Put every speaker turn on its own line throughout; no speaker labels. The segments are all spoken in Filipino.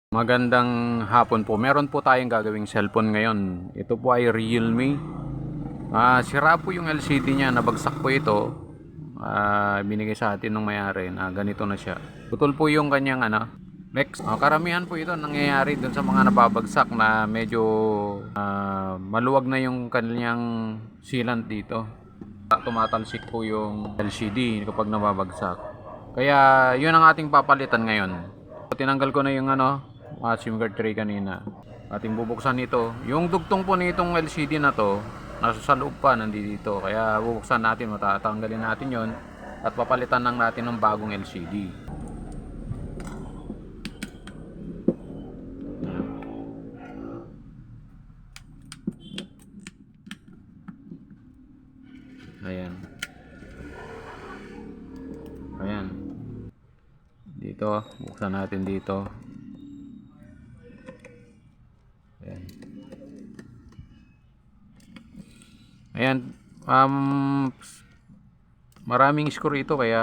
Magandang hapon po. Meron po tayong gagawing cellphone ngayon. Ito po ay Realme. Sira po yung LCD niya. Nabagsak po ito. Binigay sa atin ng may-ari na ganito na siya. Putol po yung kanyang next. Karamihan po ito nangyayari dun sa mga nababagsak na medyo maluwag na yung kanyang sealant dito. Tumatalsik po yung LCD kapag nababagsak. Kaya yun ang ating papalitan ngayon. Tinanggal ko na yung SIM card tray kanina. Ating bubuksan ito. Yung dugtong po nitong LCD na to, nasa sa loob pa, nandito. Kaya bubuksan natin, matatanggalin natin yon at papalitan lang natin ng bagong LCD. Ayan. Ayan. Dito, buksan natin dito. Ayan. Ayan. Maraming screw ito kaya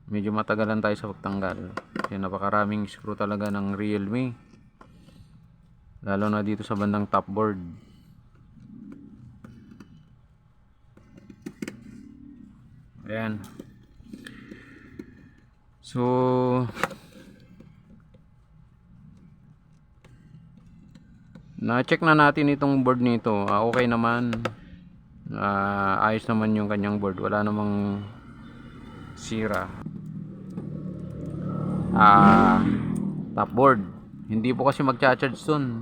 medyo matagalan tayo sa pagtanggal. Kasi napakaraming screw talaga ng Realme. Lalo na dito sa bandang top board. Ayan. So, na-check na natin itong board nito. Okay naman. Ayos naman yung kanyang board. Wala namang sira. Top board. Hindi po kasi magcha-charge soon.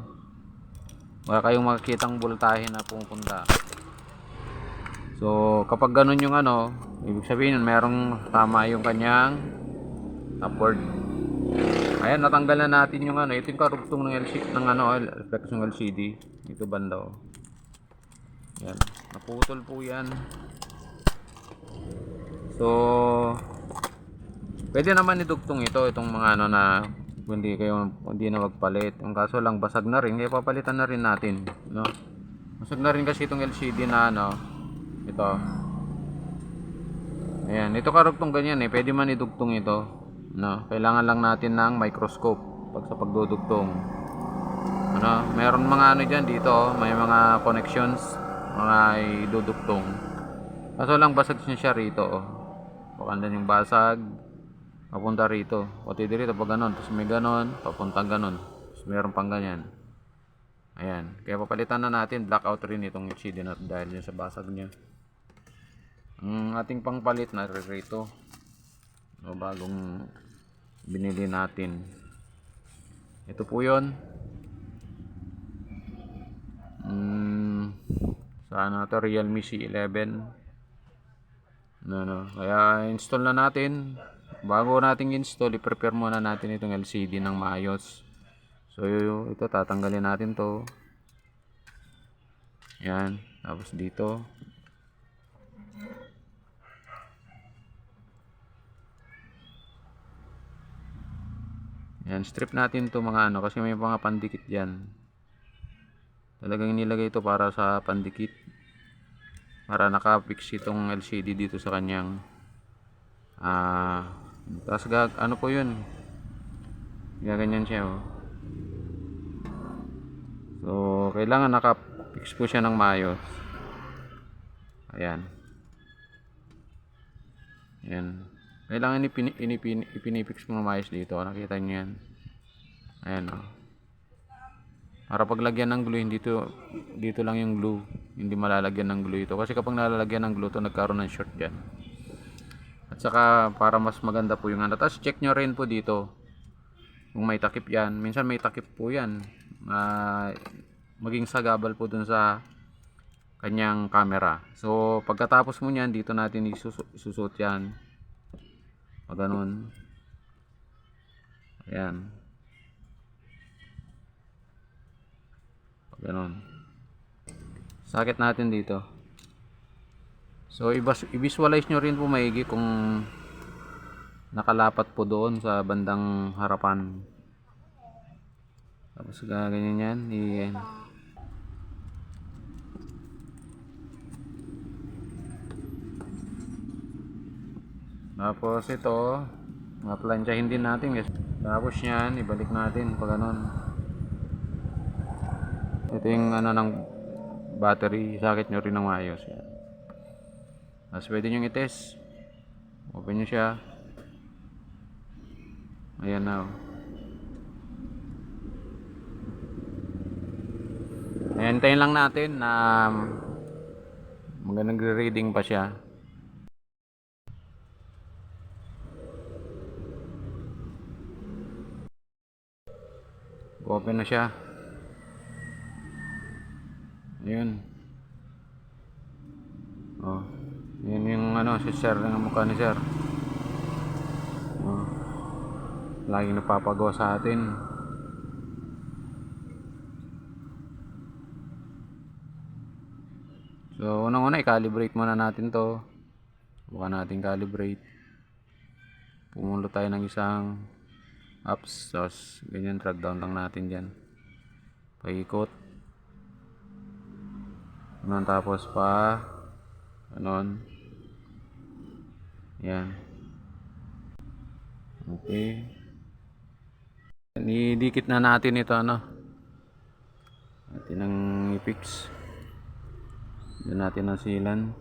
Wala kayong makikitang voltahe na pupunta. So, kapag ganun yung ibig sabihin merong tama yung kanyang top board. Ayan, natanggal na natin yung ito yung karugtong ng LCD ng reflex ng LCD. Ito banda. Yan, naputol po yan. So, pwede naman idugtong itong mga na hindi na magpalit. Yung kaso lang basag na rin, kaya papalitan na rin natin, no? Basag na rin kasi itong LCD na ito. Ayan, ito karugtong ganyan pwede man idugtong ito, no? Kailangan lang natin ng microscope pag sa pagdudugtong. Meron mga diyan dito, may mga connections, mga idudugtong. Kaso lang basag siya rito, Baka yung basag papunta rito. Pati dito pag ganon, tapos may ganon, papunta ganon. Tapos meron pang ganyan. Ayan, kaya papalitan na natin, blackout rin itong LCD na dahil sa basag niya. Ang ating pangpalit na rito. Bagong binili natin. Ito po 'yon. Sana to Realme C11. Kaya install na natin. Bago nating install, i-prepare muna natin itong LCD ng maayos. So ito tatanggalin natin to. Yan, tapos dito. Yan, strip natin to mga kasi may mga pandikit diyan. Talagang nilagay ito para sa pandikit. Para naka-fix itong LCD dito sa kanyang tapos po yun, gaganyan siya so kailangan naka-fix po siya ng maayos. Ayan, kailangan ipinifix mo maayos dito, nakita nyo yan. Ayan para paglagyan ng glue, dito lang yung glue, hindi malalagyan ng glue ito kasi kapag nalalagyan ng glue to nagkaroon ng short dyan. At saka para mas maganda po yung tapos check nyo rin po dito kung may takip yan. Minsan may takip po yan, maging sagabal po dun sa kanyang camera. So pagkatapos mo nyan, dito natin isusot yan ganun. Ayan, ganun, sakit natin dito. So i-visualize nyo rin po maigi kung nakalapat po doon sa bandang harapan. Tapos ganyan yan. Tapos ito Plansyahin din natin guys. Tapos yan, ibalik natin pag ganon. Ito yung ano ng battery, sakit nyo rin ng maayos. Yan. Tapos pwede nyo i-test. Open nyo siya. Ayan na. Ayan, tayo lang natin na nagre-reading pa siya. Open na siya. Ayun. Oh. Yan yung ano, si sir ng mukha ni sir. Oh. Laging napapagawa sa atin. So, unang-una i-calibrate muna natin to. Bukan natin calibrate. Pumulo tayo ng isang ups. Tapos, ganyan, drag down lang natin dyan. Paikot. Ganun, tapos pa ganon. Yan. Okay. Idikit na natin ito ano. Natin ang i-fix. Doon natin ang silan.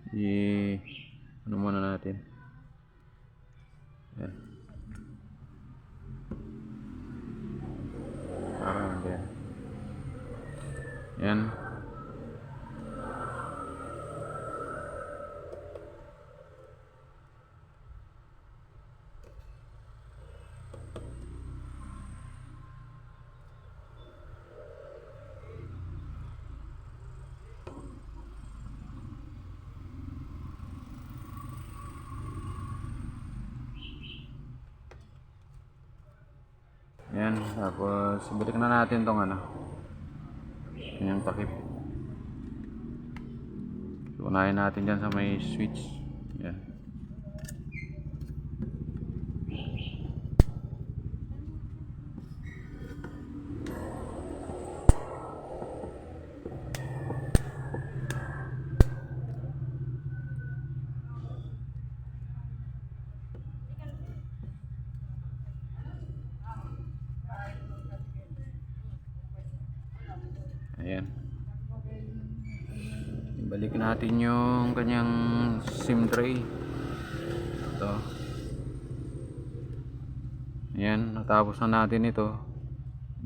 Yeah. Ano muna natin? Yan. Parang yan. Yan. Yan, tapos balik na natin tong ano. Yung takip. So, unahin natin dyan sa may switch. Yan. Ayan. Balik natin yung kanyang SIM tray. Ito. Ayan, natapos na natin ito.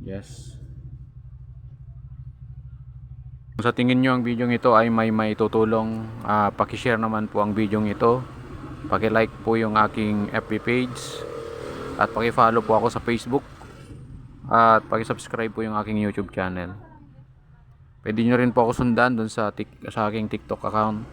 Yes. Kung sa tingin nyo ang video ito ay may tutulong, paki-share naman po ang video ito. Paki-like po yung aking FB page. At paki-follow po ako sa Facebook. At paki-subscribe po yung aking YouTube channel. Pwede nyo rin po ako sundan dun sa aking TikTok account.